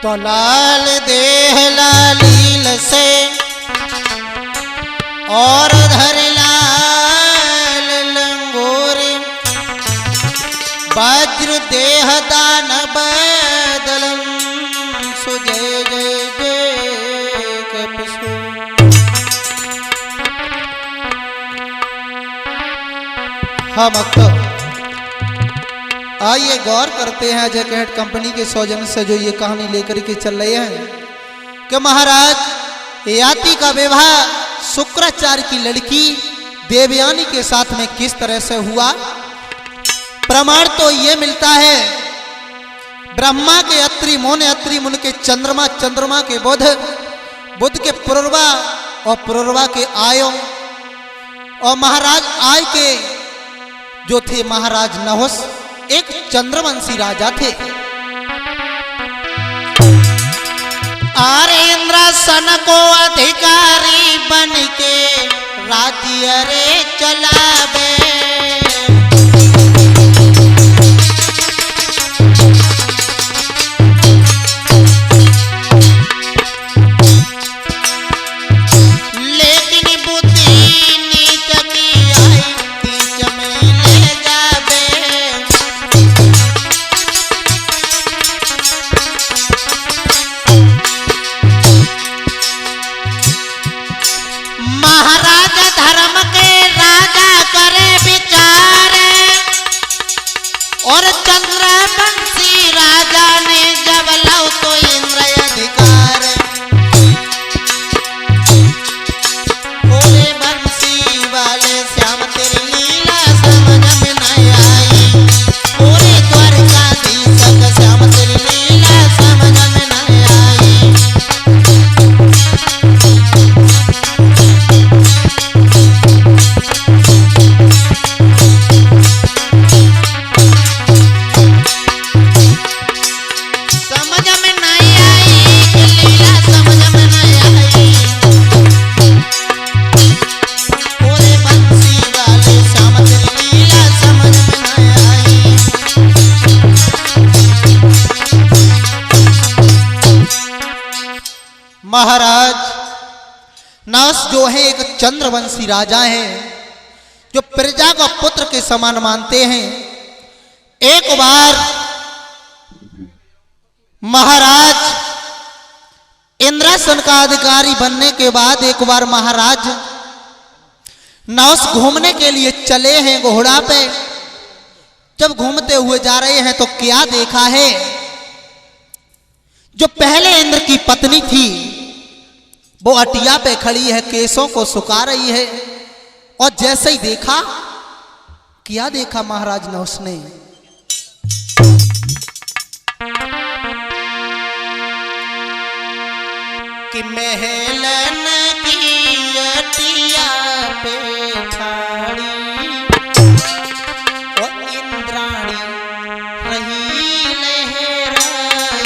तो लाल देह लालील से और धर लाल लंगोरे वज्र देह दान बदलम सो जय जय जय कपिसु। हम आइए गौर करते हैं अजय कैट कंपनी के सौजन्य से जो ये कहानी लेकर के चल रहे हैं कि महाराज याति का विवाह शुक्राचार्य की लड़की देवयानी के साथ में किस तरह से हुआ। प्रमाण तो ये मिलता है ब्रह्मा के अत्रि मुन के चंद्रमा के बुध के पुरवा और पुरवा के आयो और महाराज आय के जो थे महाराज नहुस एक चंद्रवंशी राजा थे। अरे इंद्रासन को अधिकारी बन के राज्य रे चलावे महाराज नहुस जो है एक चंद्रवंशी राजा हैं जो प्रजा को पुत्र के समान मानते हैं। एक बार महाराज इंद्रासन का अधिकारी बनने के बाद एक बार महाराज नहुस घूमने के लिए चले हैं घोड़ा पे। जब घूमते हुए जा रहे हैं तो क्या देखा है जो पहले इंद्र की पत्नी थी वो अटिया पे खड़ी है केसों को सुखा रही है। और जैसे ही देखा क्या देखा महाराज नहुस ने कि महलन की अटिया पे खड़ी और इंद्राणी रही लहराई।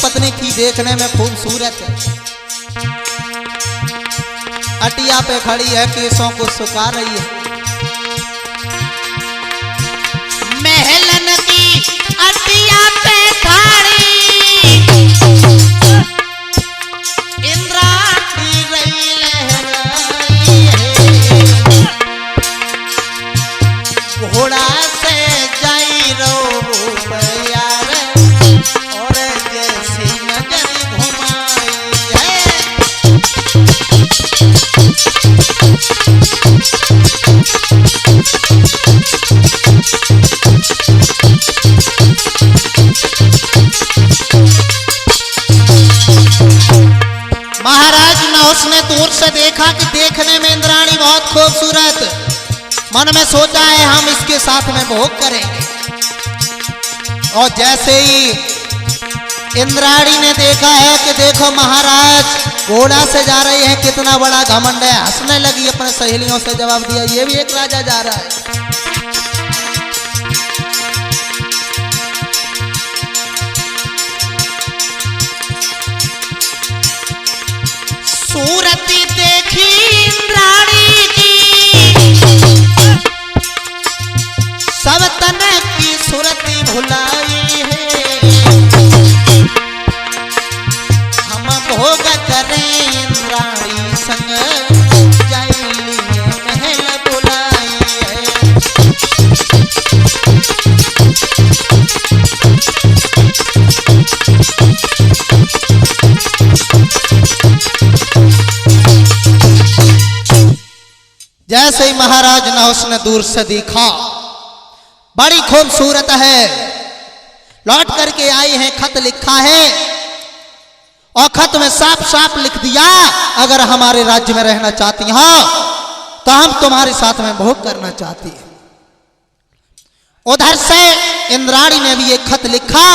पत्नी थी देखने में खूबसूरत अटिया पे खड़ी है केसों को सुखा रही है। महलन की अटिया पे खड़ी इंद्राणी रही लहराई है। घोड़ा से जाई रो प्यार और जैसी नजर घुमाई है। महाराज नहुस ने दूर से देखा कि देखने में इंद्राणी बहुत खूबसूरत। मन में सोचा है हम इसके साथ में भोग करेंगे। और जैसे ही इंद्राणी ने देखा है कि देखो महाराज घोड़ा से जा रही है, कितना बड़ा घमंड है। हंसने लगी, अपने सहेलियों से जवाब दिया, ये भी एक राजा जा रहा है। सूरती देखी इंद्राणी की, सब तन की सूरती भुलाई है। हम भोग करें इंद्राणी संग, जाइली महल बुलाई है। जैसे ही महाराज नहुस ने दूर से देखा, बड़ी खूबसूरत है, लौट करके आई है, खत लिखा है और खत में साफ साफ लिख दिया, अगर हमारे राज्य में रहना चाहती हो तो हम तुम्हारे साथ में भोग करना चाहती है। उधर से इंद्राणी ने भी एक खत लिखा,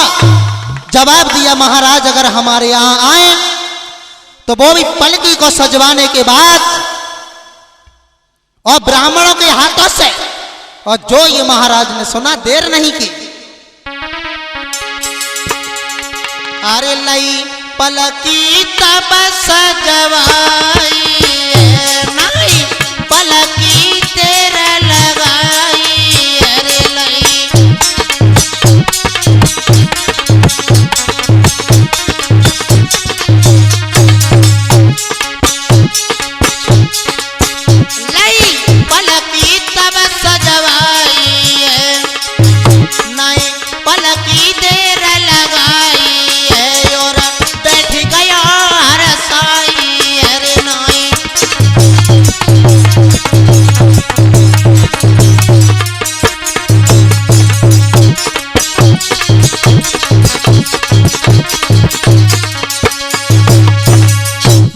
जवाब दिया, महाराज अगर हमारे यहां आए तो वो भी पलकी को सजवाने के बाद और ब्राह्मणों के हाथों से। और जो ये महाराज ने सुना, देर नहीं की, अरे लई पलकी तब सजवाई, नहीं पलकी तेरा लगाई, अरे लई पलकी तब सजवाई, नहीं पलकी देर लगाई है, और बैठ गया हरसाई, अरे नहीं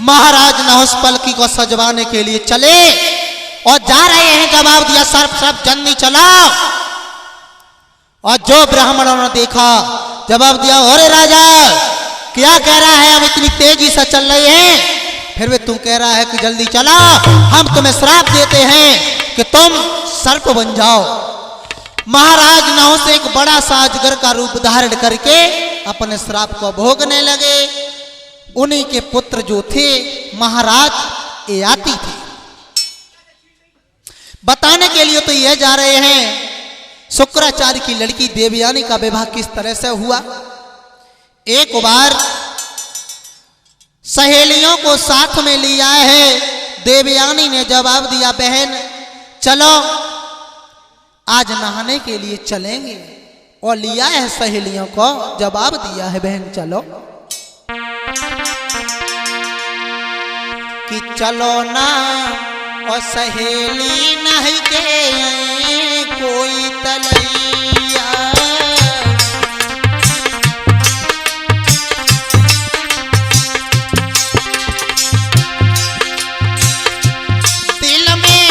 महाराज नहुस पलकी को सजवाने के लिए चले और जा रहे हैं, जवाब दिया, सर्प जल्दी चलाओ। और जो ब्राह्मणों ने देखा, जवाब दिया, अरे राजा क्या कह रहा है, हम इतनी तेजी से चल रहे हैं, फिर भी तू कह रहा है कि जल्दी चलाओ, हम तुम्हें श्राप देते हैं कि तुम सर्प बन जाओ। महाराज नहुस एक बड़ा सा अजगर का रूप धारण करके अपने श्राप को भोगने लगे। उन्हीं के पुत्र जो थे महाराज ययाति थे। बताने के लिए तो यह जा रहे हैं, शुक्राचार्य की लड़की देवयानी का विवाह किस तरह से हुआ। एक बार सहेलियों को साथ में लिया है, देवयानी ने जवाब दिया, बहन चलो आज नहाने के लिए चलेंगे। और लिया है सहेलियों को, जवाब दिया है, बहन चलो कि चलो ना, और सहेली नहीं के कोई तलैया, दिल में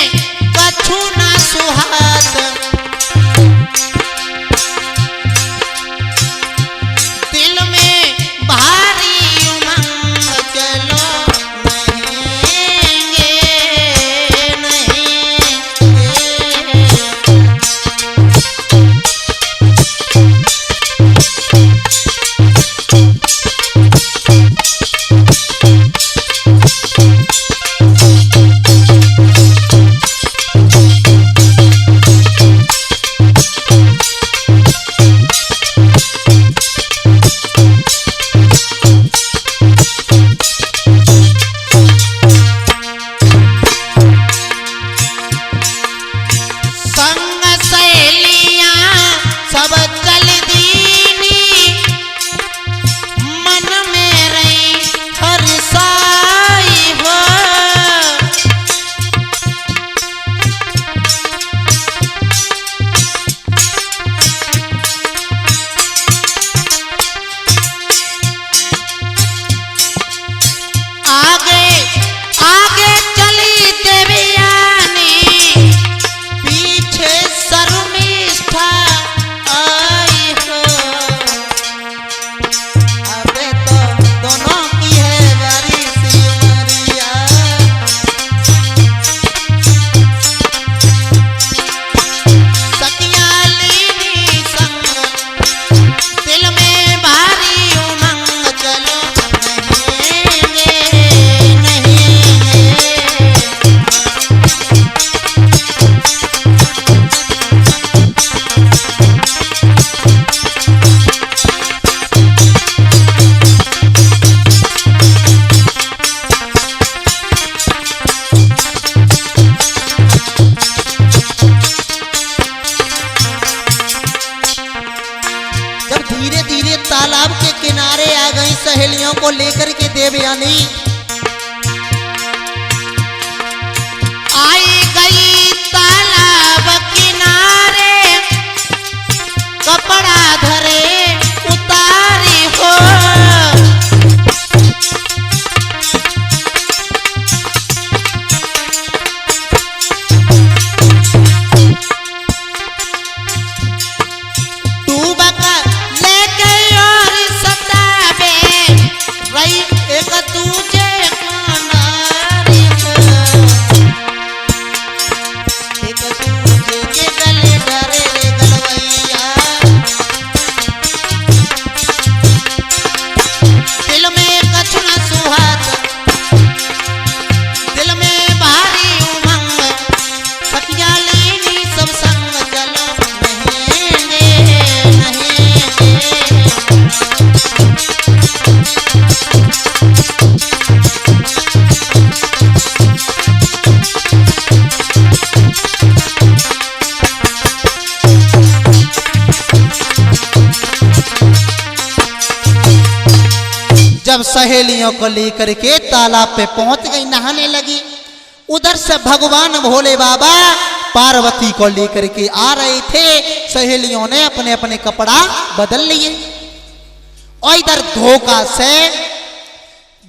कछु ना सुहात, दिल में भारी उमंग, चलो सहेलियों को लेकर के देवयानी आई गई तालाब किनारे, कपड़ा धरे उतारी हो। डूबक लेके और सतावे रही एक दूजे को नारी हो। एक दूजे के गले डरे गलवैया, दिल में कछु न सुहात, दिल में भारी उमंग, सखिया लेनी सब संग, चलो नहेंगे नहेंगे। जब सहेलियों को लेकर के तालाब पे पहुंच गई, नहाने लगी, उधर से भगवान भोले बाबा पार्वती को लेकर के आ रहे थे। सहेलियों ने अपने अपने कपड़ा बदल लिए और इधर धोखा से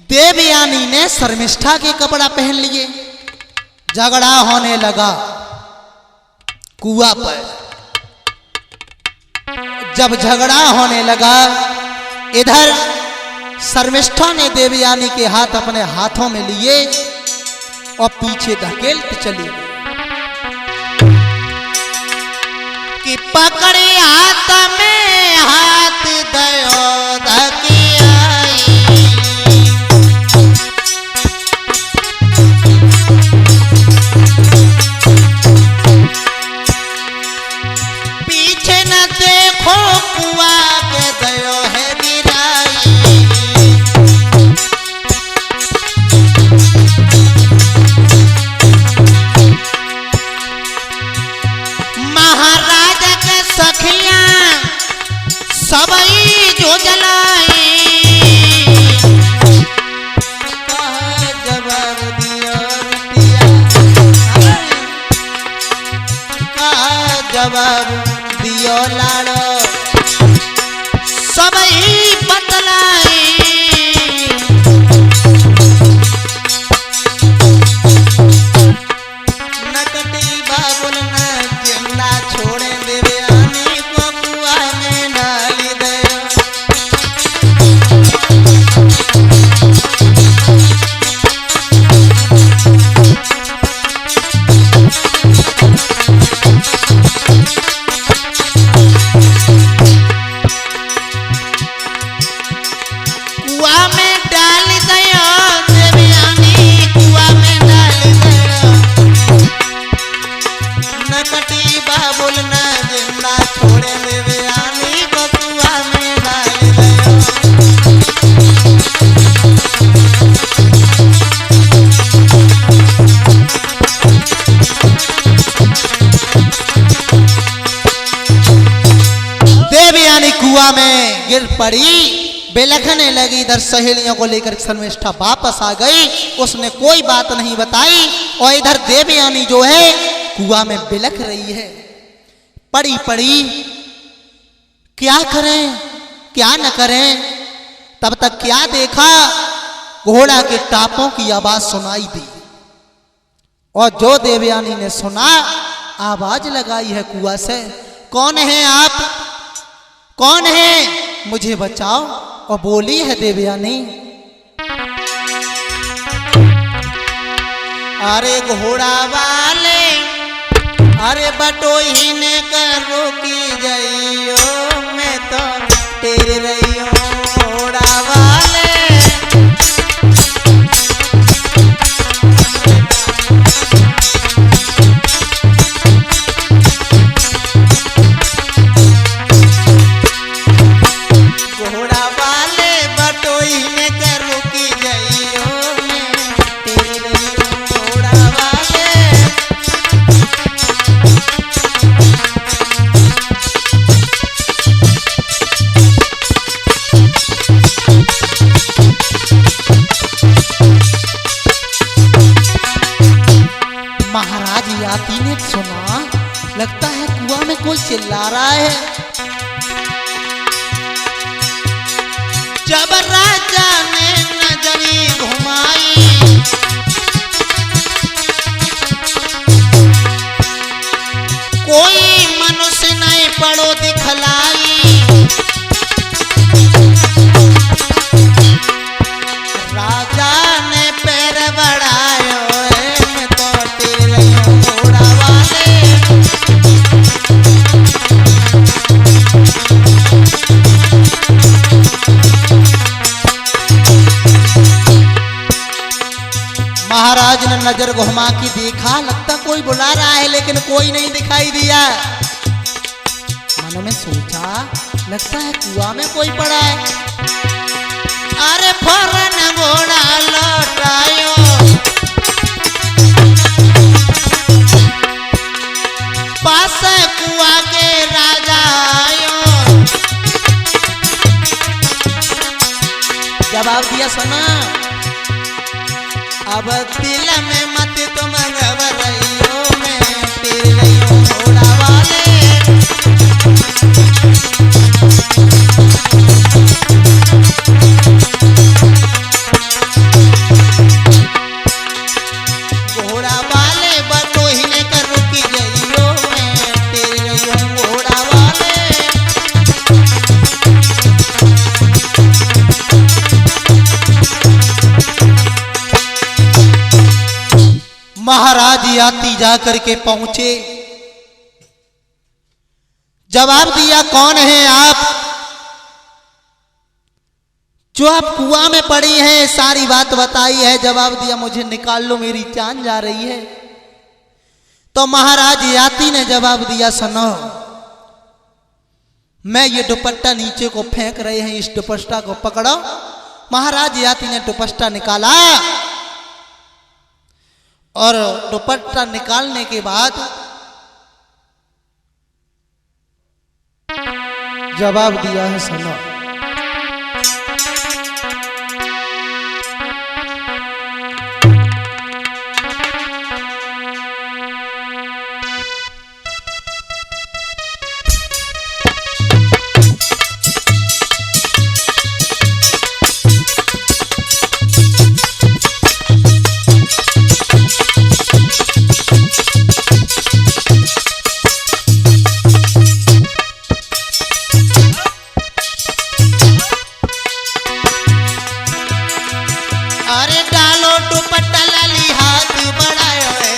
देवयानी ने शर्मिष्ठा के कपड़ा पहन लिए। झगड़ा होने लगा कुआं पर। जब झगड़ा होने लगा, इधर शर्मिष्ठा ने देवयानी के हाथ अपने हाथों में लिए और पीछे धकेलते चली गई कि पकड़े हाथ में हाथ दयो धके आई। पीछे न देखो कुआं के दयो है गिराई। महाराज के सखियां सबई जो जलाए, कहा जवाब दियो रुपया, कहा जवाब दियो लाड़ो, सबई बतलाए। नकटी बाबुल न जिंदा छोड़े देवयानी को कुआं में डाली दयो। कुआं में डाल दयो देवयानी, कुआं में डाल दयो। नकटी बाबुल न जिंदा छोड़े देवयानी को कुआं में डाल दयो। देवयानी कुआं में गिर पड़ी, बेलखने लगी। इधर सहेलियों को लेकर शर्मिष्ठा वापस आ गई, उसने कोई बात नहीं बताई और इधर देवयानी जो है कुआं में बिलख रही है। पड़ी पड़ी क्या करें क्या न करें। तब तक क्या देखा, घोड़ा के टापों की आवाज सुनाई दी और जो देवयानी ने सुना, आवाज लगाई है कुआं से, कौन है आप, कौन है, मुझे बचाओ। और बोली है देवयानी, अरे घोड़ा वाले, अरे बटोही ने करो की जाइयो, मैं तो तेरे रहियो घोड़ा वाले। घोड़ा वाले बटोही ने करो की जाइयो, मैं तेरे रहियो घोड़ा वाले। सुना, लगता है कुआं में कोई चिल्ला रहा है। जब राजा ने नजरी घुमाई, कोई मनुष्य नहीं पड़ो दिखलाई, राजा ने पैर बढ़ायो मैं तो तेरे घोड़ा वाले। महाराज ने नजर घुमा के देखा, लगता कोई बुला रहा है लेकिन कोई नहीं दिखाई दिया। मन में सोचा, लगता है कुआं में कोई पड़ा है। अरे फौरन घोड़ा लौटायो, पास कुआं के राजा आयो, जवाब दिया सुना, अब दिल में मत तुम घबराइयो मैं तेरे घोड़ा वाले। घोड़ा वाले बटोहिने कर रुकी जाइयो मैं तेरे घोड़ा वाले। महाराज याती जाकर के पहुंचे, जवाब दिया कौन है आप, जो आप कुआं में पड़ी हैं, सारी बात बताई है। जवाब दिया मुझे निकाल लो, मेरी जान जा रही है। तो महाराज याती ने जवाब दिया सुनो, मैं ये दुपट्टा नीचे को फेंक रहे हैं, इस दुपट्टा को पकड़ो। महाराज याती ने दुपट्टा निकाला और दुपट्टा निकालने के बाद जवाब दिया है सुनो, अरे डालो दुपट्टा लाली हाथ बढ़ायो है,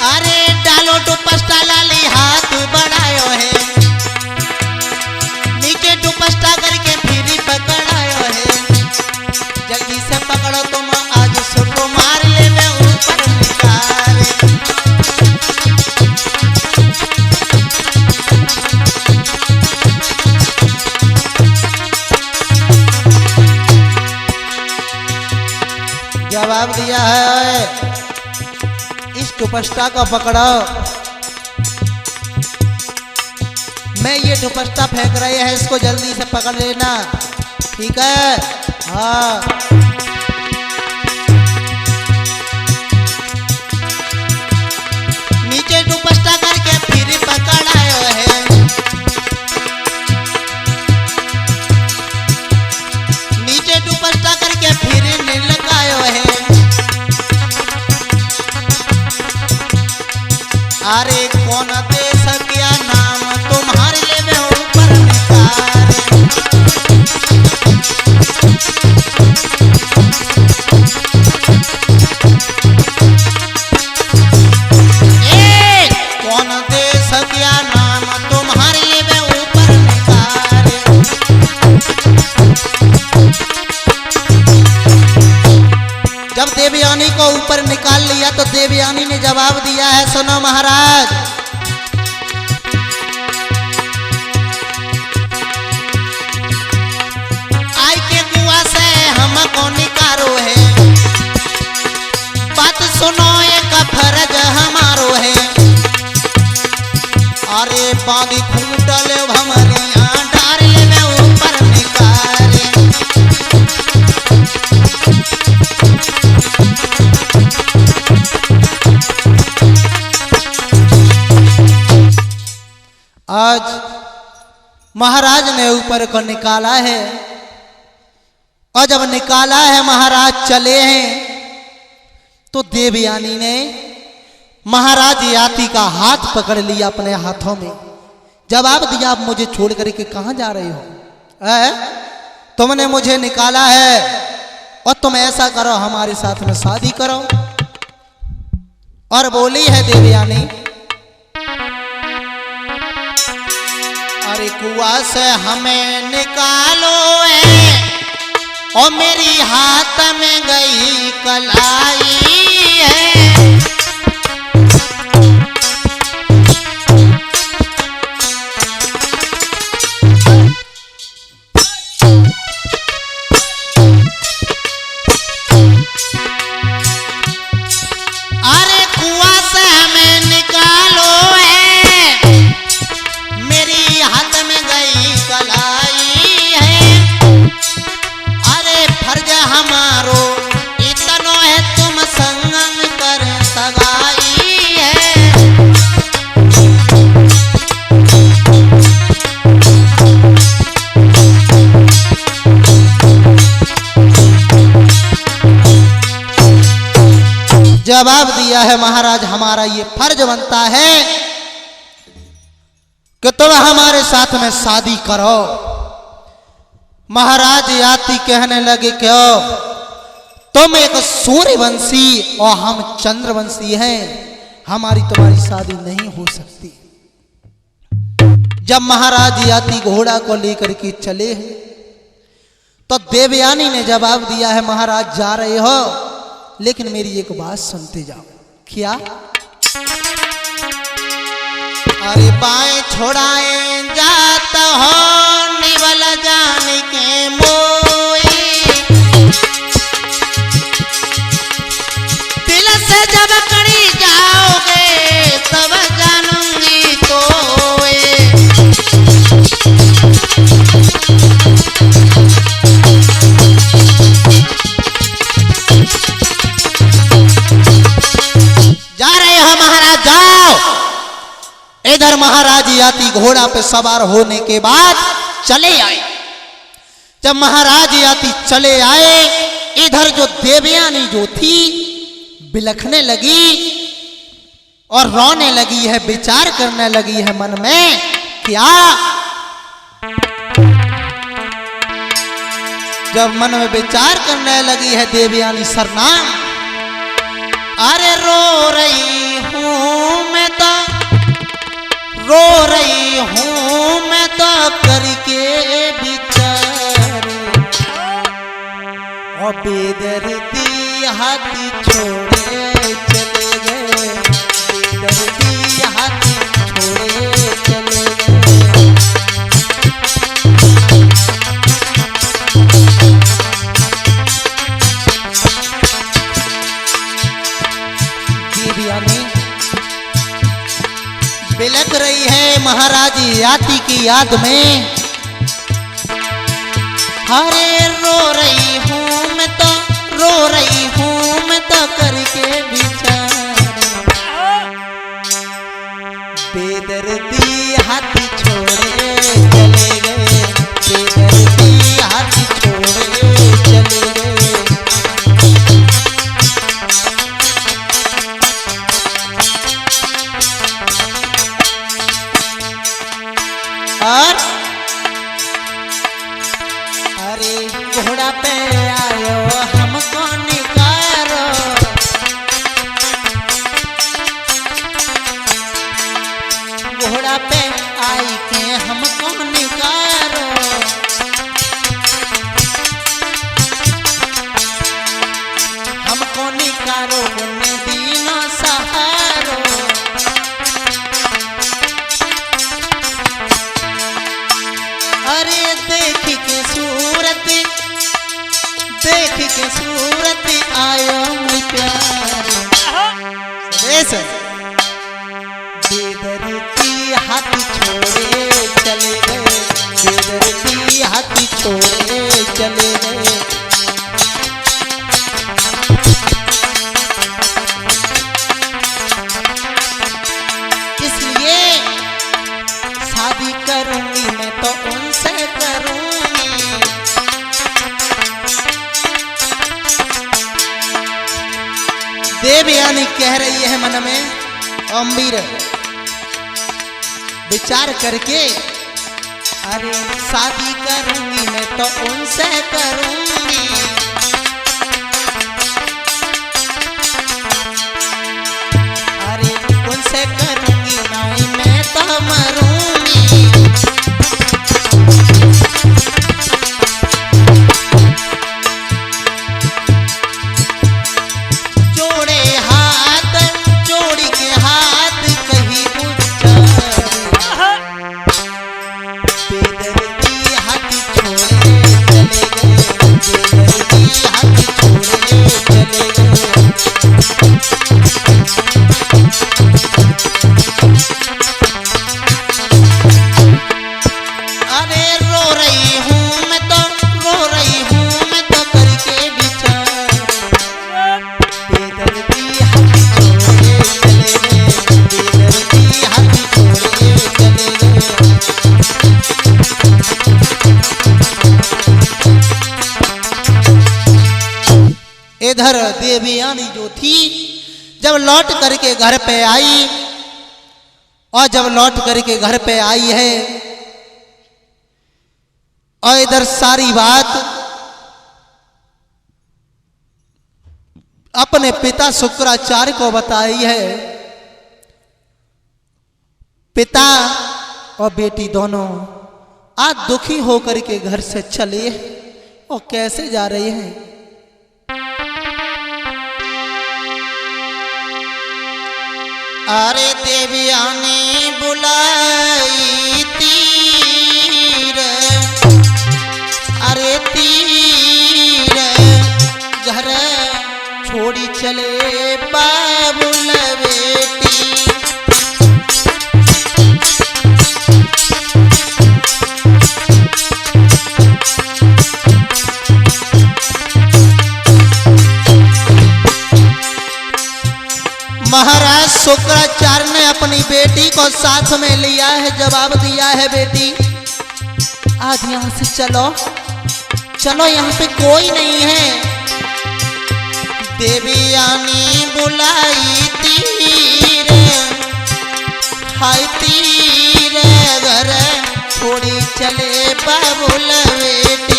अरे डालो दुपट्टा लाली हाथ बढ़ायो है, नीचे दुपट्टा करके फिर पकड़ायो है, जल्दी से पकड़ो तुम आज सुको मार ले मैं ऊपर निकाल। जवाब दिया है इस दुपट्टा को पकड़ो, मैं ये दुपट्टा फेंक रहे हैं, इसको जल्दी से पकड़ लेना, ठीक है? हाँ। नीचे दुपट्टा करके फिर पकड़ायो है, नीचे दुपट्टा करके फिर लगायो है, अरे कौन देश क्या नाम तुम्हारे ले मैं ऊपर निकाल। कौन देश क्या नाम तुम्हारे ले मैं ऊपर निकाल। जब देवयानी को ऊपर निकाल लिया तो देवयानी ने जवाब दिया है सुनो महाराज, आई के कुआं से हमको निकारो है, बात सुनो एक फर्ज हमारो है, अरे पानी खूटल भमरिया डार ले मैं ऊपर निकाल। महाराज ने ऊपर को निकाला है, और जब निकाला है महाराज चले हैं, तो देवयानी ने महाराज याति का हाथ पकड़ लिया अपने हाथों में। जवाब दिया, आप मुझे छोड़ करके कहां जा रहे हो? तुमने मुझे निकाला है और तुम ऐसा करो, हमारे साथ में शादी करो। और बोली है देवयानी, अरे कुआं से हमें निकालो है, और मेरी हाथ में गई कलाई है। अरे कुआं से हमें निकालो है, मेरी हाथ में गई कलाई है। अरे फर्ज हमारो इतनो है, तुम संगम कर सगाई है। जवाब दिया है महाराज, हमारा ये फर्ज बनता है कि तुम हमारे साथ में शादी करो। महाराज याति कहने लगे, क्यों? तुम एक सूर्यवंशी और हम चंद्रवंशी हैं, हमारी तुम्हारी शादी नहीं हो सकती। जब महाराज याति घोड़ा को लेकर के चले हैं, तो देवयानी ने जवाब दिया है, महाराज जा रहे हो, लेकिन मेरी एक बात सुनते जाओ। क्या? अरे बाएं छोड़ाए जात हो, निवल जान के मोई। दिल से जब कड़ी जाओगे, तब जानूंगी तो जा रहे हो महाराज, जाओ। इधर महाराज याति घोड़ा पे सवार होने के बाद चले आए। जब महाराज याति चले आए, इधर जो देवयानी जो थी बिलखने लगी और रोने लगी है, विचार करने लगी है मन में, क्या? जब मन में विचार करने लगी है देवयानी सरनाम, अरे रो रही हूं मैं तो, रो रही हूं मैं तो करके विचार, और बेदर्दी हाथी छोड़े चले गए, बेदर्दी हाथी छोड़े चले गए। देवयानी बिलख रही है महाराज याति की याद में। अरे रो रही हूं मैं तो, रो रही हूं मैं तो करके विचार, बेदर्दी हाथी छोड़े चले गए, बेदर्दी हाथी छोड़े चले गए। और अरे घोड़ा पे आयो हमको निकारो, घोड़ा पे आई के हमको निकारो। हमको निकारो उन्हें दीनों सहारो। अरे देख के सूरत, देख के सूरत आयो मैं प्यार, बेदर्दी हाथी छोड़े चले गए, बेदर्दी हाथी छोड़े चले गए। इसलिए शादी करूंगी मैं तो देवयानी कह रही है मन में, अम्बीर विचार करके, अरे शादी करूंगी मैं तो उनसे करूंगी, अरे उनसे करूंगी नहीं मैं तो मरूंगी। जोड़े हाथ जोड़ी के हाथ कहीं ऊंचा, बेदर्दी हाथ छोड़े चले गए, बेदर्दी हाथ छोड़े चले गए। अरे रो रही हूँ मैं तो, रो रही हूँ मैं तो करके विचार, बेदर्दी हाथ छोड़े चले गए, बेदर्दी हाथ छोड़े चले गए। इधर देवयानी जो थी जब लौट करके घर पे आई, और जब लौट करके घर पे आई है और इधर सारी बात अपने पिता शुक्राचार्य को बताई है। पिता और बेटी दोनों आज दुखी होकर के घर से चले और कैसे जा रहे हैं। अरे देवयानी बुलाई तीर, अरे तीर घर छोड़ी चले बाबुल बेटी। महाराज शुक्राचार्य ने अपनी बेटी को साथ में लिया है, जवाब दिया है, बेटी आज यहाँ से चलो, चलो यहाँ पे कोई नहीं है। देवयानी बुलाई तीर, हाय तीर घर छोड़ी चले बाबुल बेटी।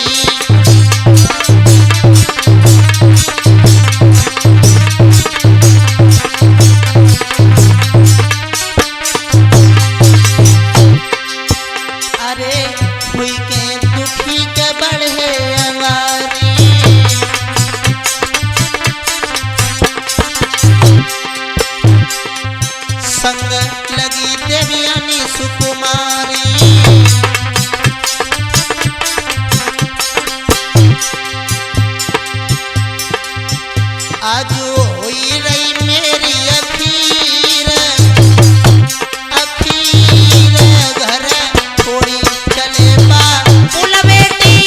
संग लगी देवयानी सुकुमारी, आज हुई रही मेरी अखीर, अखीर घर छोड़ी चले बाबुल बेटी।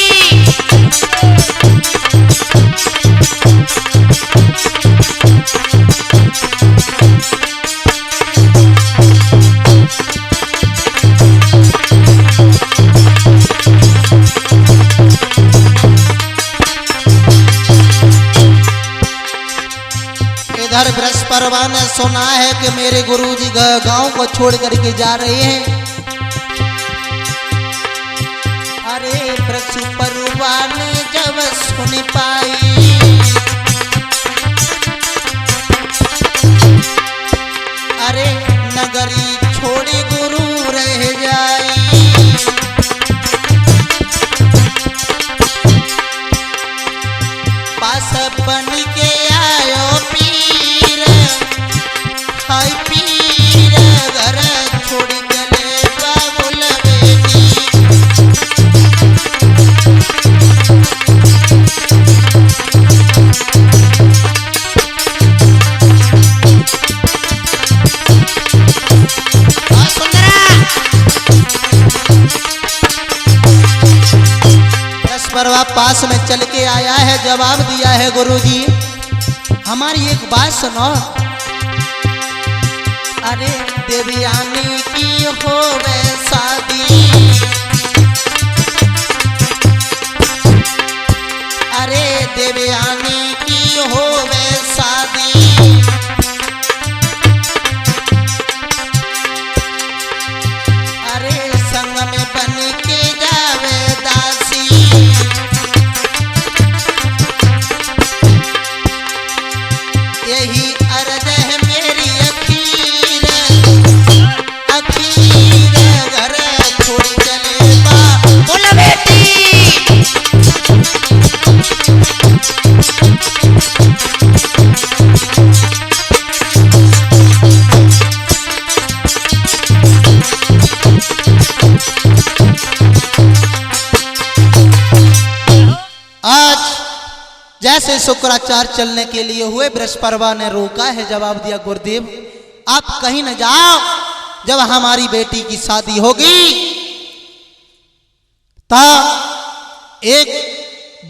इधर बृहस्पति ने सुना है कि मेरे गुरुजी गांव को छोड़ करके जा रहे हैं। अरे बृहस्पति ने जब सुन पाई, अरे नगरी छोड़ी गुरु रह जाई, पास बन के आयो पीर, हाय पीर घर छोड़ी चले बाबुल बेटी। बृहस्पति पास में चल के आया है, जवाब दिया है, गुरुजी हमारी एक बात सुनो। अरे देवयानी की होवे शादी, अरे देवयानी की होवे शादी, यही अर्ज है मेरी अखीर अखीर घर छोड़ चले बा बोला बेटी। आज जैसे शुक्राचार्य चलने के लिए हुए, बृहस्पति ने रोका है, जवाब दिया गुरुदेव आप कहीं न जाओ, जब हमारी बेटी की शादी होगी तो एक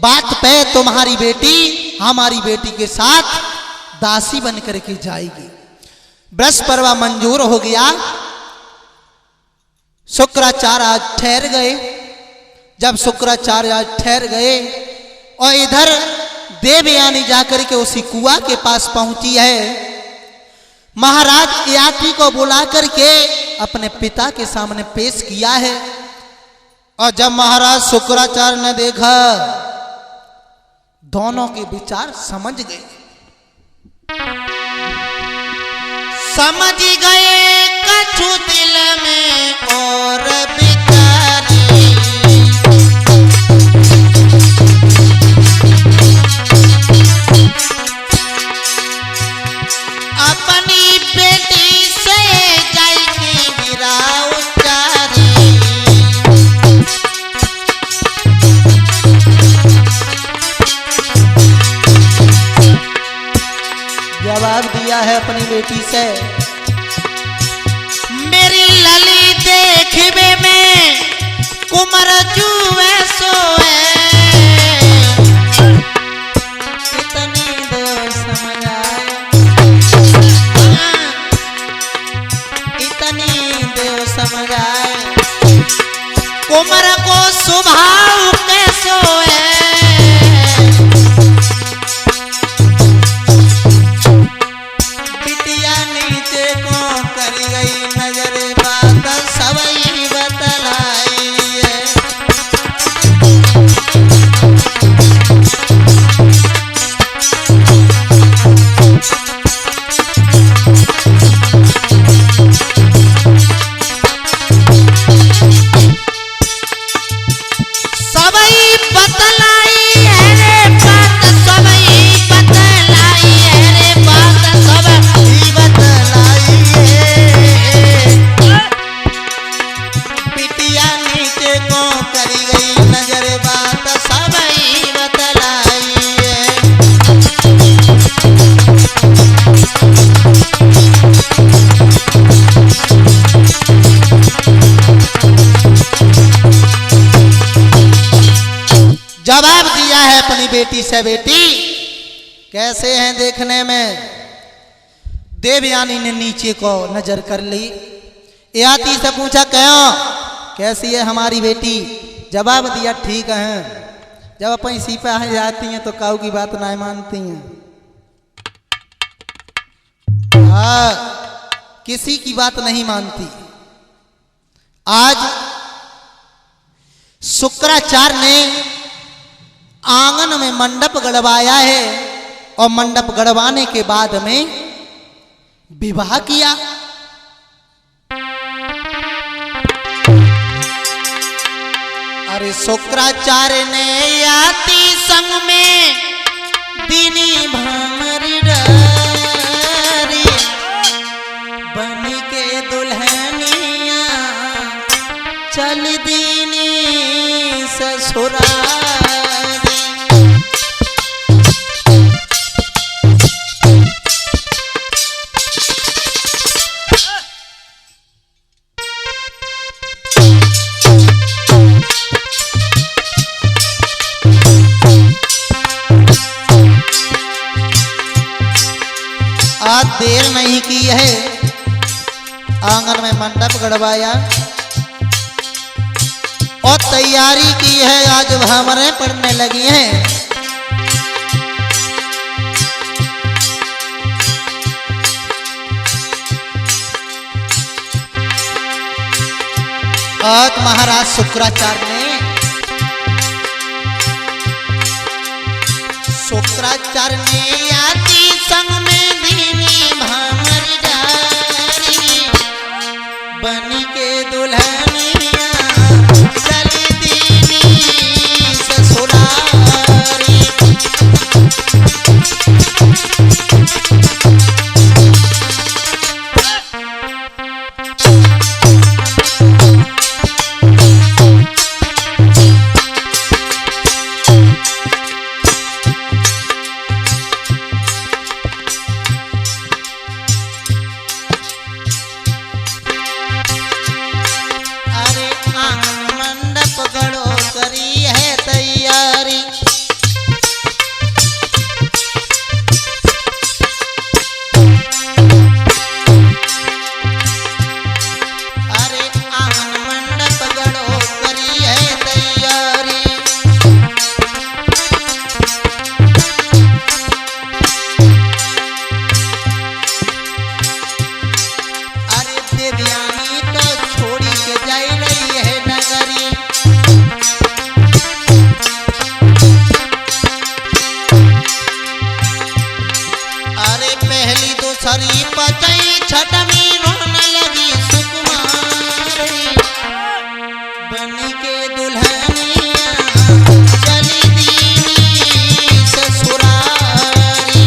बात पे तुम्हारी बेटी हमारी बेटी के साथ दासी बन करके जाएगी। बृहस्पति मंजूर हो गया। शुक्राचार्य आज ठहर गए। जब शुक्राचार्य आज ठहर गए और इधर देवयानी जाकर के उसी कुआं के पास पहुंची है, महाराज यात्री को बुला करके अपने पिता के सामने पेश किया है। और जब महाराज शुक्राचार्य ने देखा, दोनों के विचार समझ गए। समझ गए कछु दिल में और विचारे अपनी बेटी से जाएगी गिरा उचारी। जवाब दिया है अपनी बेटी से, मेरी लली देखबे में कुमर जुए सोए इतनी दो समझ आए इतनी दो समझ आए कुमर को सुभाव के सोए बिटिया नीचे को कर गई नजर बात सबई बतलाई है। सबई बतलाई है रे बात सबई बतलाई है रे बात सबई बतलाई है। बिटिया नीचे को करी गई नजर बात सबई बतलाई है। जवाब दिया है अपनी बेटी से, बेटी कैसे हैं देखने में। देवयानी ने नीचे को नजर कर ली। याती से पूछा क्यों, कैसी है हमारी बेटी। जवाब दिया ठीक है। जब अपन सिपाही जाती हैं तो काऊ की बात नहीं मानती हैं। हाँ, किसी की बात नहीं मानती। आज शुक्राचार्य ने आंगन में मंडप गड़वाया है और मंडप गड़वाने के बाद में विवाह किया। अरे शुक्राचार्य ने याती संग में दीनी भामरी डारी बन के दुल्हनिया चल दीनी ससुरारी। आज देर नहीं की है, आंगन में मंडप गड़वाया और तैयारी की है। आज भामरें पड़ने लगी हैं। आज महाराज शुक्राचार्य ने शुक्राचार्य ने याती संग में चली दूसरी पचई छठ में रोने लगी सुकुमारी बनी के दुल्हनिया चली दीनी ससुरारी।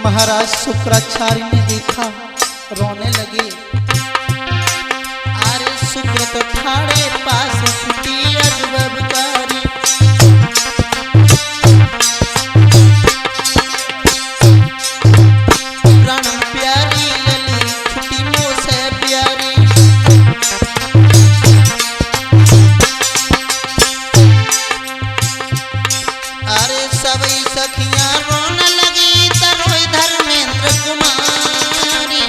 महाराज शुक्राचार्य ने देखा, रोने लगे। अरे शुक्र तो ठाड़े पास छुटी अजबकारी प्राण प्यारी लली छुटी मोह से प्यारी। अरे सभी सखियां रोने लगी तरोई धर्मेंद्र कुमारी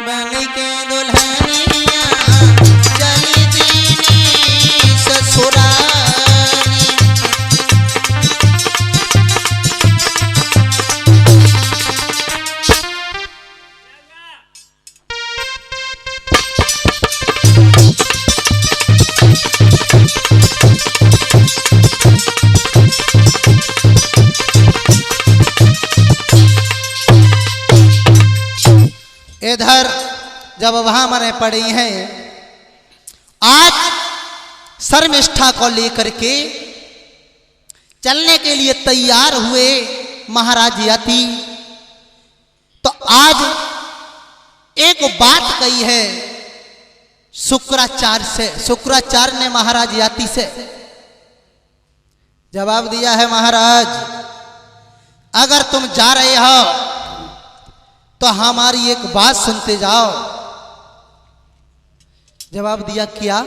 बनी के दुल्हनिया चली दीनी ससुरारी। इधर जब वहां मरे पड़ी हैं, आज शर्मिष्ठा को लेकर के चलने के लिए तैयार हुए महाराज यति। तो आज एक बात कही है शुक्राचार्य से। शुक्राचार्य ने महाराज यति से जवाब दिया है, महाराज अगर तुम जा रहे हो तो हमारी एक बात सुनते जाओ। जवाब दिया, क्या?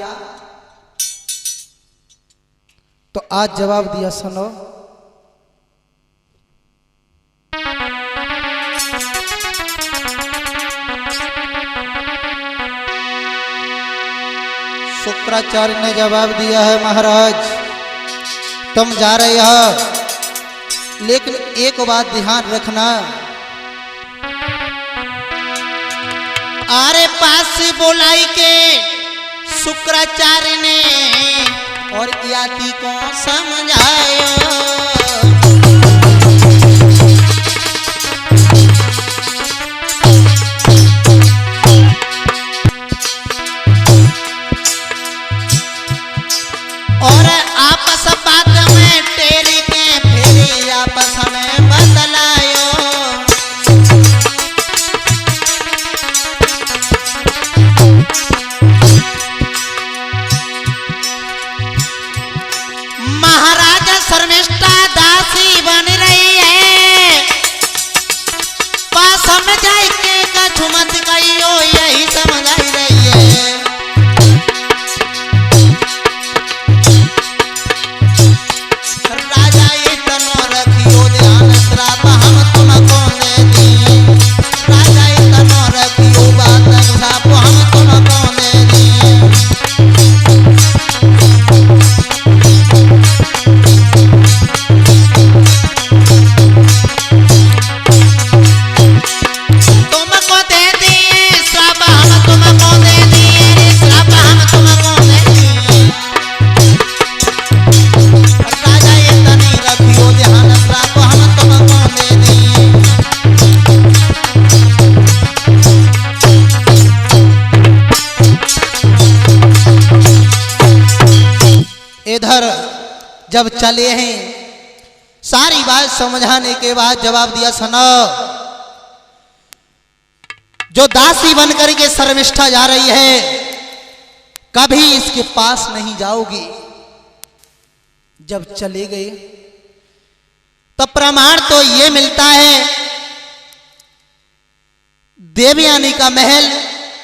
तो आज जवाब दिया, सुनो। शुक्राचार्य ने जवाब दिया है, महाराज तुम जा रहे हो, लेकिन एक बात ध्यान रखना। अरे पास बुलाई के शुक्राचार्य ने और यति को समझायो। और आपस बात में टेरी के फेरी आपस में बदलायो। महाराजा शर्मिष्ठा दासी बन रही है, पास समझाई के कछु मत कहियो, यही समझाई रही है। राजा इतनो रखियो ध्यान, श्राप हम तुमको दे दिए। राजा इतनो रखियो बात, श्राप हम तुमको दे दिए। तुमको दे दिए श्राप इधर जब चले हैं, सारी बात समझाने के बाद जवाब दिया, सुनो, जो दासी बनकर के शर्मिष्ठा जा रही है, कभी इसके पास नहीं जाओगी। जब चले गए तो प्रमाण तो ये मिलता है, देवयानी का महल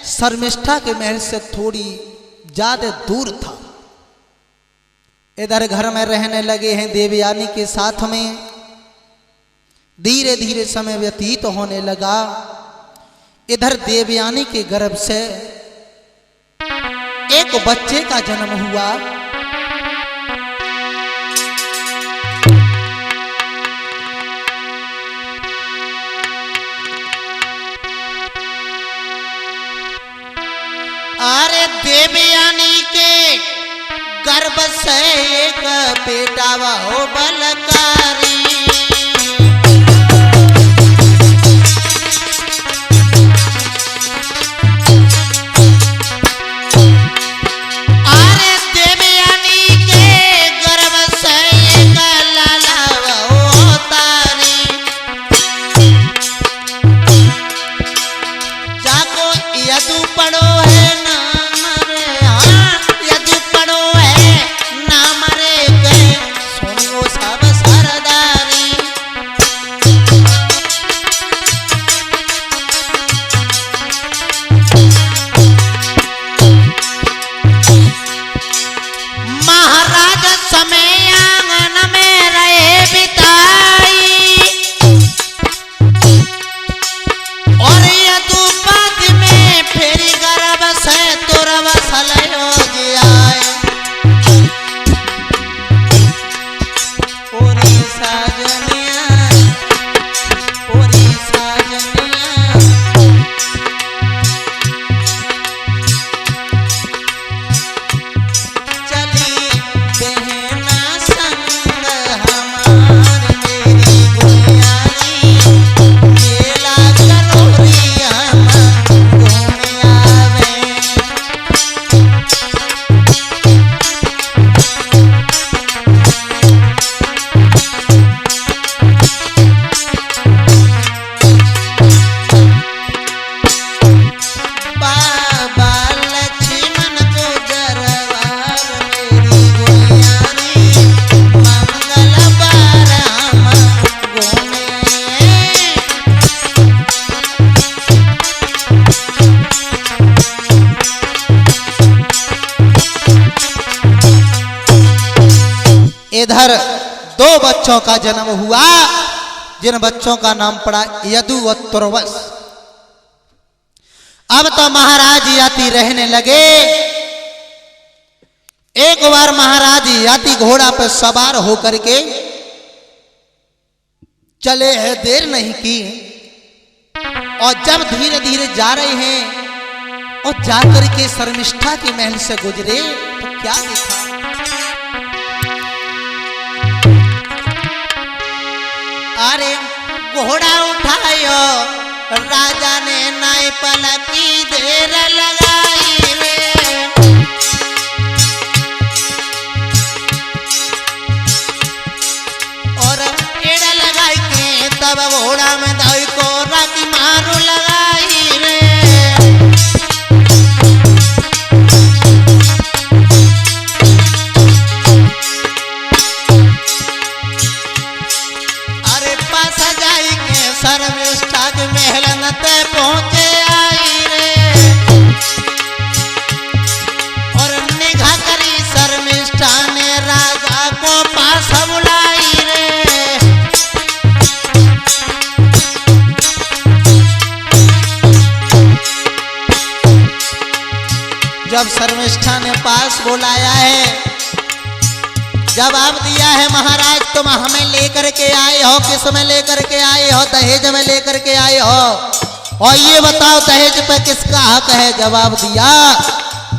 शर्मिष्ठा के महल से थोड़ी ज्यादा दूर था। इधर घर में रहने लगे हैं देवयानी के साथ में। धीरे धीरे समय व्यतीत होने लगा। इधर देवयानी के गर्भ से एक बच्चे का जन्म हुआ। अरे देवयानी के गर्भ से एक बेटा वो बलकारी। अरे देवयानी के गर्भ से एक लाला वो तारी। जाको यदु पढ़ो है नाम रे, हाँ यदु पढ़ो है नाम रे गए, सुनियो सब सरदारी। महाराज समय आंगन में रहे बिताई, और यदुपति में फेरी गर्भ से तुरब सलयो जियाए। ओरी साजनिया, ओरी साजनिया, चली बहना संग हमार मेरी गुड़ियानी, मेला कलोरिया घूमे आवे। बाबा लक्ष्मण को जरवार मेरी गुड़ियानी, मंगल बार हम घूमे। इधर दो बच्चों का जन्म हुआ, जिन बच्चों का नाम पड़ा यदु व तुर्वस। अब तो महाराज याति रहने लगे। एक बार महाराज याति घोड़ा पर सवार होकर के चले हैं, देर नहीं की, और जब धीरे धीरे जा रहे हैं और जाकर के शर्मिष्ठा के महल से गुजरे तो क्या देखा, अरे घोड़ा उठायो राजा ने नाई पलकी देर लगाई रे। और एड़ा लगाई के तब घोड़ा में दाई को राकी मारू लगाई रे। अरे पास जाई के शर्मिष्ठा के महल न ते पहुंचे आई रे। और निगाह करी शर्मिष्ठा ने राजा को पास बुलाई रे। जब शर्मिष्ठा ने पास बुलाया है, जवाब दिया है, महाराज तुम हमें लेकर के आए हो, किस में लेकर के आए हो, दहेज में लेकर के आए हो, और ये बताओ दहेज पे किसका हक है। जवाब दिया,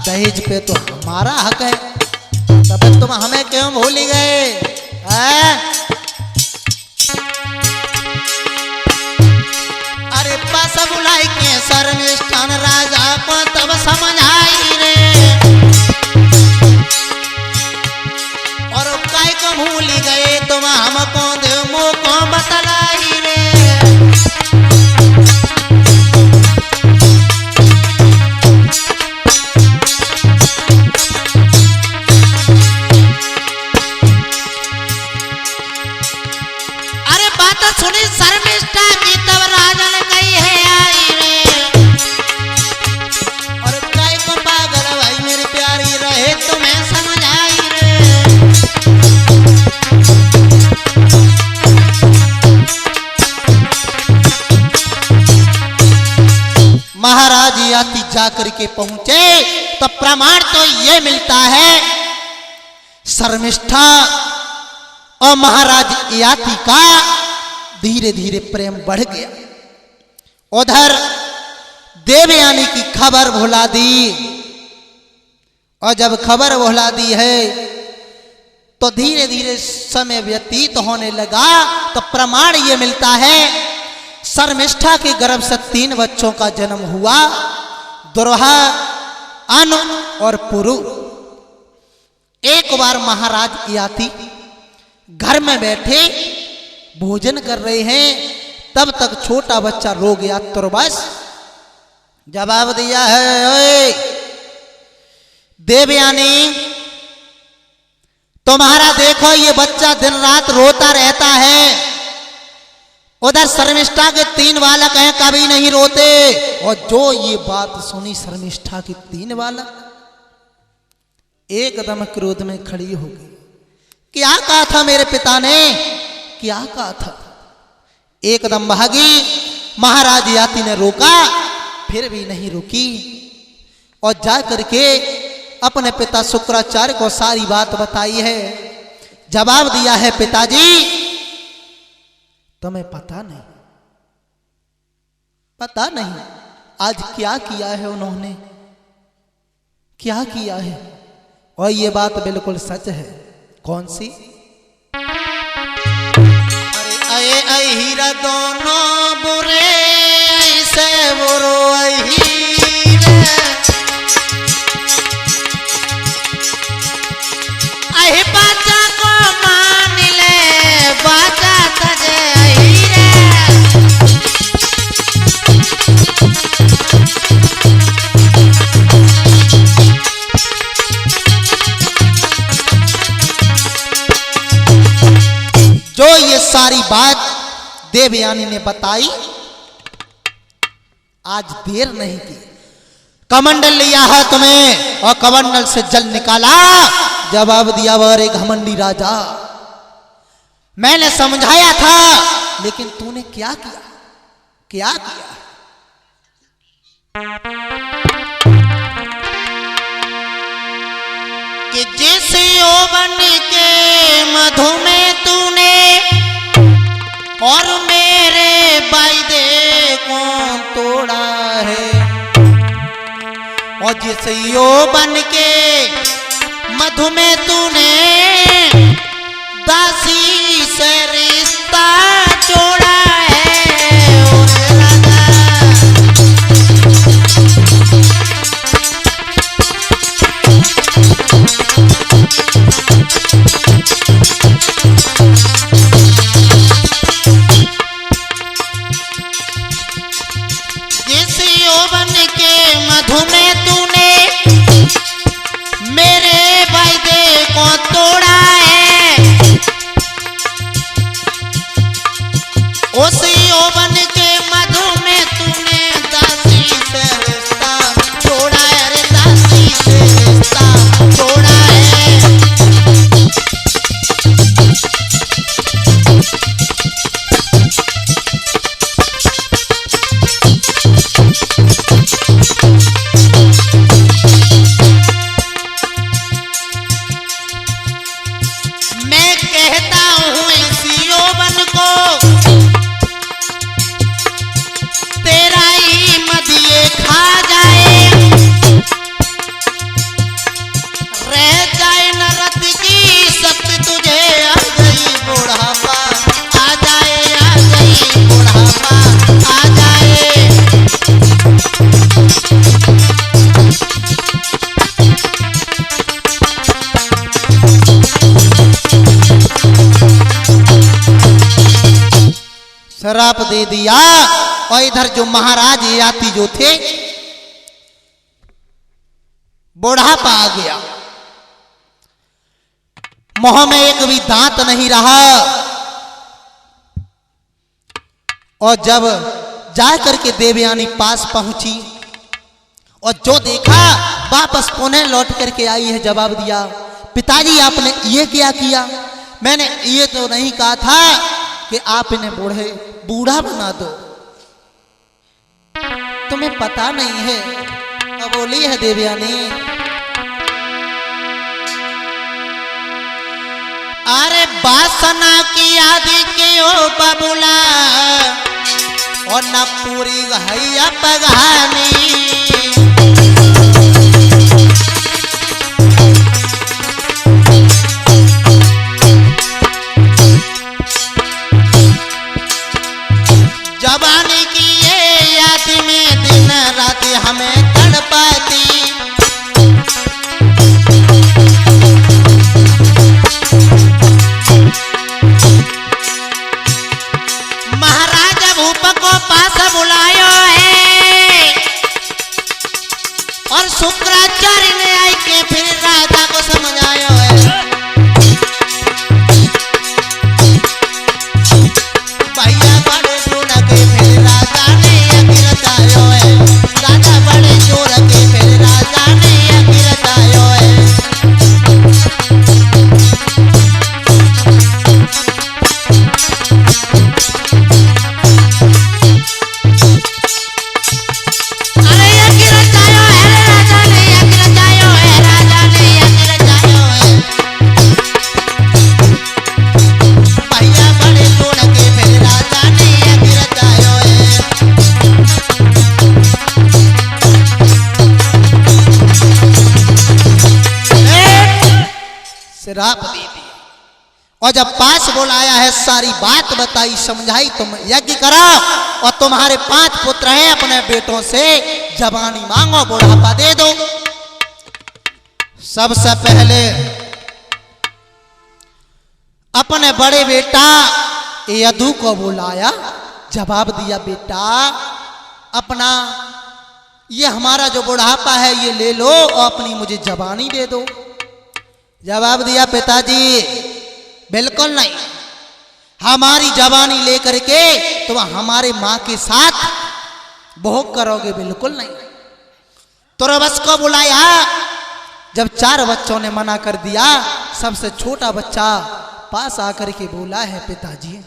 दहेज पे तो हमारा हक है। तब तुम हमें क्यों भूल गए हैं? अरे पास बुलाई के शर्मिष्ठा ने राजा को तब समझ आई रे। जाकर के पहुंचे तो प्रमाण तो ये मिलता है, शर्मिष्ठा और महाराज ययाति का धीरे धीरे प्रेम बढ़ गया। उधर देवयानी की खबर भुला दी, और जब खबर भुला दी है तो धीरे धीरे समय व्यतीत होने लगा तो प्रमाण ये मिलता है, शर्मिष्ठा के गर्भ से 3 बच्चों का जन्म हुआ, दुर्वा, अनु और पुरु। एक बार महाराज ययाति घर में बैठे भोजन कर रहे हैं, तब तक छोटा बच्चा रो गया। तुरबस जवाब दिया है, ओए देवयानी, तुम्हारा देखो ये बच्चा दिन रात रोता रहता है, उधर शर्मिष्ठा के 3 बालक हैं, कभी नहीं रोते। और जो ये बात सुनी शर्मिष्ठा के 3 बालक एकदम क्रोध में खड़ी हो गई। क्या कहा था मेरे पिता ने, क्या कहा था? एकदम भागी। महाराज ययाति ने रोका, फिर भी नहीं रुकी, और जा करके अपने पिता शुक्राचार्य को सारी बात बताई है। जवाब दिया है, पिताजी तुम्हें पता नहीं, पता नहीं आज क्या किया है उन्होंने, क्या किया है। और ये बात बिल्कुल सच है। कौन सी? अरे अये अहीरा दोनों बुरे, ऐसे बुरो अहीरे, अही बाचा को मान ले, बाचा तजे अहीरे। जो ये सारी बात देवयानी ने बताई, आज देर नहीं की, कमंडल लिया है तुम्हें और कमंडल से जल निकाला। जवाब दिया, वरे घमंडी राजा, मैंने समझाया था, लेकिन तूने क्या किया, क्या किया? कि जिस यौवन के मधु में तूने और मेरे वायदे को तोड़ा है, और जिस यौवन के मधु में तूने दासी से रिश्ता जोड़ा है, ओरे राजा। जिस यौवन के मधु में तूने मेरे वायदे को तोड़ा है, उस यौवन के मधु में तूने दासी से रिश्ता जोड़ा है, अरे दासी से रिश्ता जोड़ा है। मैं कहता हूँ इस यौवन को, तेरा ही मदिए खा जाए, रह जाए न रत की शक्ति तुझे, आ गई बुढ़ापा, आ जाए, आ गई बुढ़ापा, आ जाए। शराप दे दिया। और इधर जो महाराज ययाति जो थे, बुढ़ापा आ गया, मुंह में एक भी दांत नहीं रहा। और जब जाकर के देवयानी पास पहुंची और जो देखा, वापस पुनः लौट करके आई है। जवाब दिया, पिताजी आपने ये क्या किया? मैंने ये तो नहीं कहा था कि आप इन्हें बूढ़ा बना दो, तुम्हें पता नहीं है अब बोली है देवयानी, अरे वासना की आदि के ओ बबुला और न पूरी हैया पगानी। जवानी की ये याद में दिन रात हमें तड़पाती। महाराज भूप को पास बुलायो है और शुक्राचार्य ने आई के फिर राजा को समझायो है। भैया बड़े जोर के फिर राजा ने अगिरतायो है। राजा बड़े जोर के फिर राजा ने अगिरतायो है। श्राप दे दिया और जब पास बुलाया है सारी बात बताई समझाई, तुम यज्ञ करो और तुम्हारे 5 पुत्र हैं, अपने बेटों से जवानी मांगो, बुढ़ापा दे दो। सबसे पहले अपने बड़े बेटा यदु को बुलाया, जवाब दिया बेटा अपना ये हमारा जो बुढ़ापा है ये ले लो और अपनी मुझे जवानी दे दो। जवाब दिया पिताजी बिल्कुल नहीं, हमारी जवानी लेकर के तुम हमारे माँ के साथ भोग करोगे, बिल्कुल नहीं। तुरबस को बुलाया, जब 4 बच्चों ने मना कर दिया, सबसे छोटा बच्चा पास आकर के बोला है पिताजी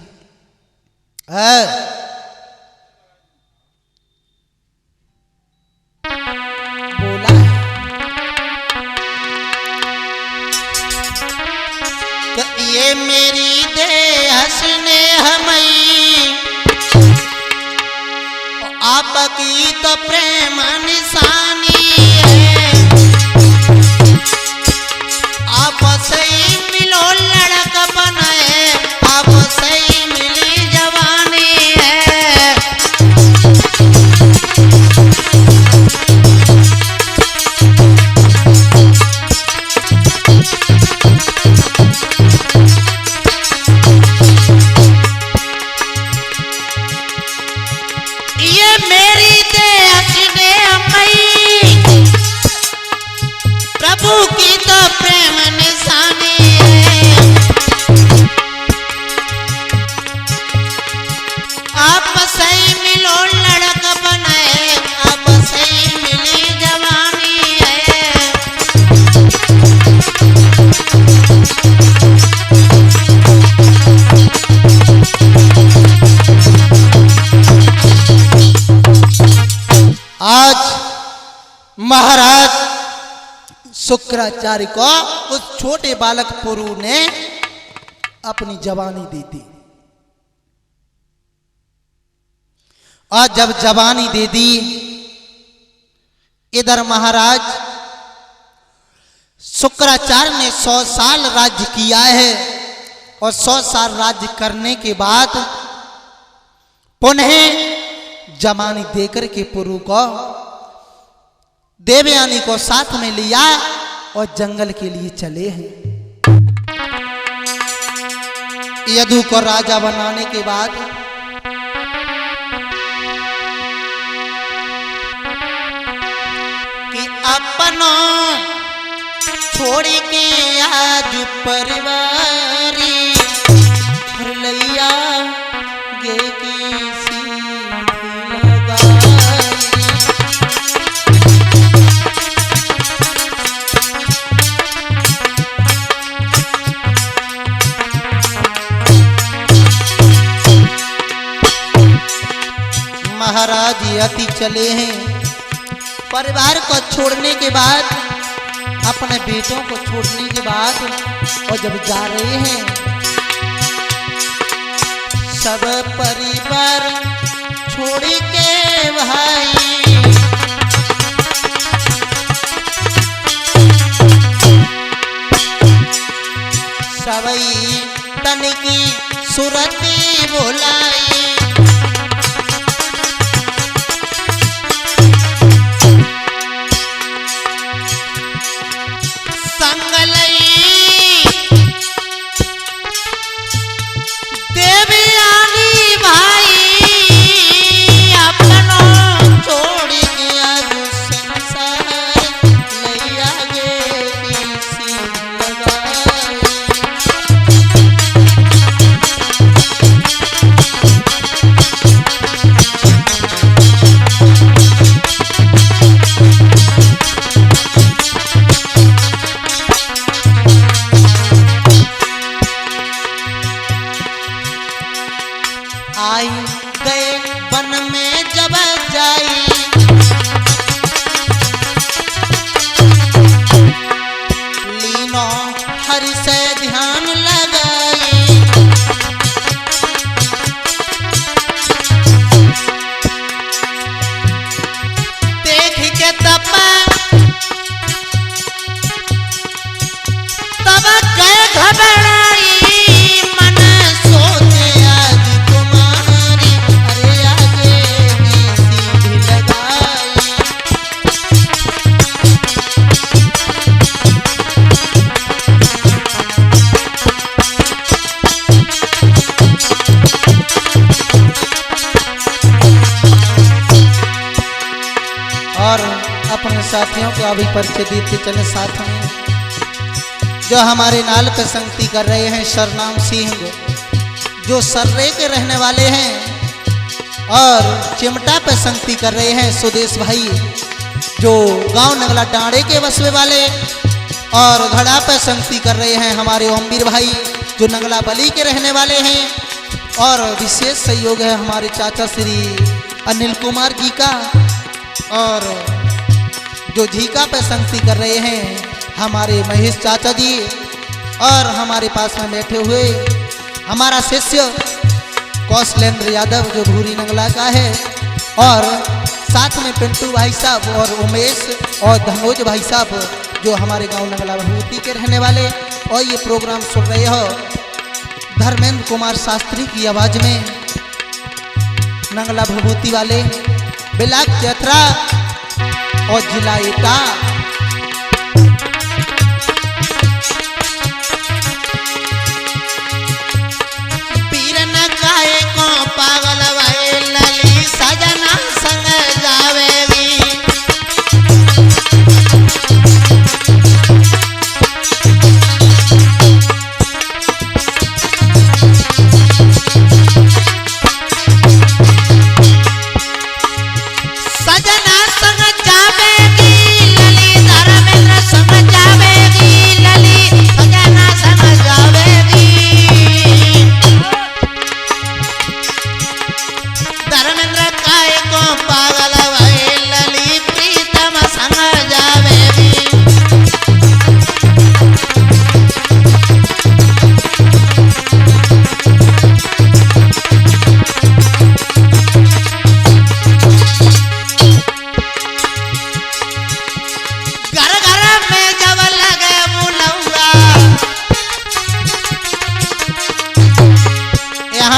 बोला है ये मेरी देह स्नेह मई आपकी तो प्रेम निशानी है। आप सही मिलो लड़कपन है, आप सही मिली जवानी है। ये मेरी देह स्नेह मई प्रभु की तो प्रेम निशानी है। आप सही मिलो लड़कपन है, आप सही मिली जवानी है। आज महाराज शुक्राचार्य को उस छोटे बालक पुरु ने अपनी जवानी दी थी और जब जवानी दे दी, इधर महाराज शुक्राचार्य ने 100 साल राज्य किया है और 100 साल राज्य करने के बाद पुनः जवानी देकर के पुरु को देवयानी को साथ में लिया और जंगल के लिए चले हैं। यदु को राजा बनाने के बाद कि अपनों छोड़ के आज परिवारी लैया गे की महाराज यति चले हैं परिवार को छोड़ने के बाद, अपने बेटों को छोड़ने के बाद और जब जा रहे हैं, सब परिवार छोड़ के भाई सबई तन की सुरती बोलाई गए वन में जब जाई लीनो हरि से ध्यान लगाई देख के तब गए घबराई मन सोचे और अपने साथियों को अभी परिचय देते चले साथ में, जो हमारे नाल पे संगति कर रहे हैं सरनाम सिंह, जो सर्रे के रहने वाले हैं, और चिमटा पे संगति कर रहे हैं सुदेश भाई, जो गांव नगला डांडे के बसवे वाले, और घड़ा पे संगति कर रहे हैं हमारे ओमवीर भाई, जो नंगला बली के रहने वाले हैं, और विशेष सहयोग है हमारे चाचा श्री अनिल कुमार जी का, और जो झीका पे संगति कर रहे हैं हमारे महेश चाचा जी, और हमारे पास में बैठे हुए हमारा शिष्य कौशलेंद्र यादव जो भूरी नंगला का है, और साथ में पिंटू भाई साहब और उमेश और धनोज भाई साहब जो हमारे गांव नंगला भभूति के रहने वाले। और ये प्रोग्राम सुन रहे हो धर्मेंद्र कुमार शास्त्री की आवाज में, नंगला भभूति वाले बिलाक चतरा और जिला एटा। पीरन काहे को पागल भाई लली सजना संग जावेगी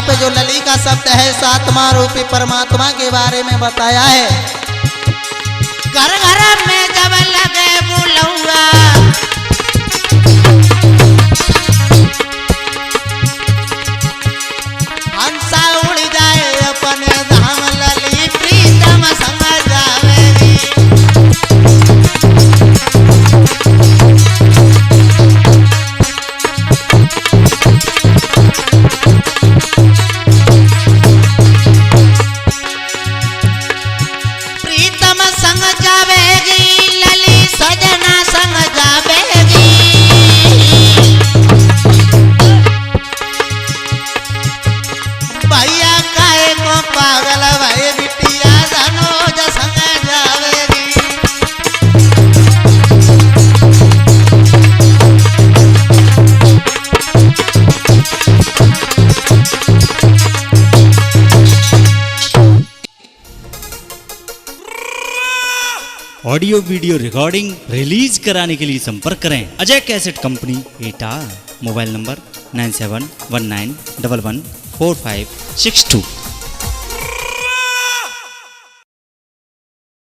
पे जो लली का शब्द है सात्मा रूपी परमात्मा के बारे में बताया है। घर घर में जब लगे बुलौआ हंसा उड़ जाए अपने धाम लली प्रीतम संग जावेगी प्रीतम संग जावेगी ऑडियो वीडियो रिकॉर्डिंग रिलीज कराने के लिए संपर्क करें अजय कैसेट कंपनी, एटा। Mobile number 9719114562।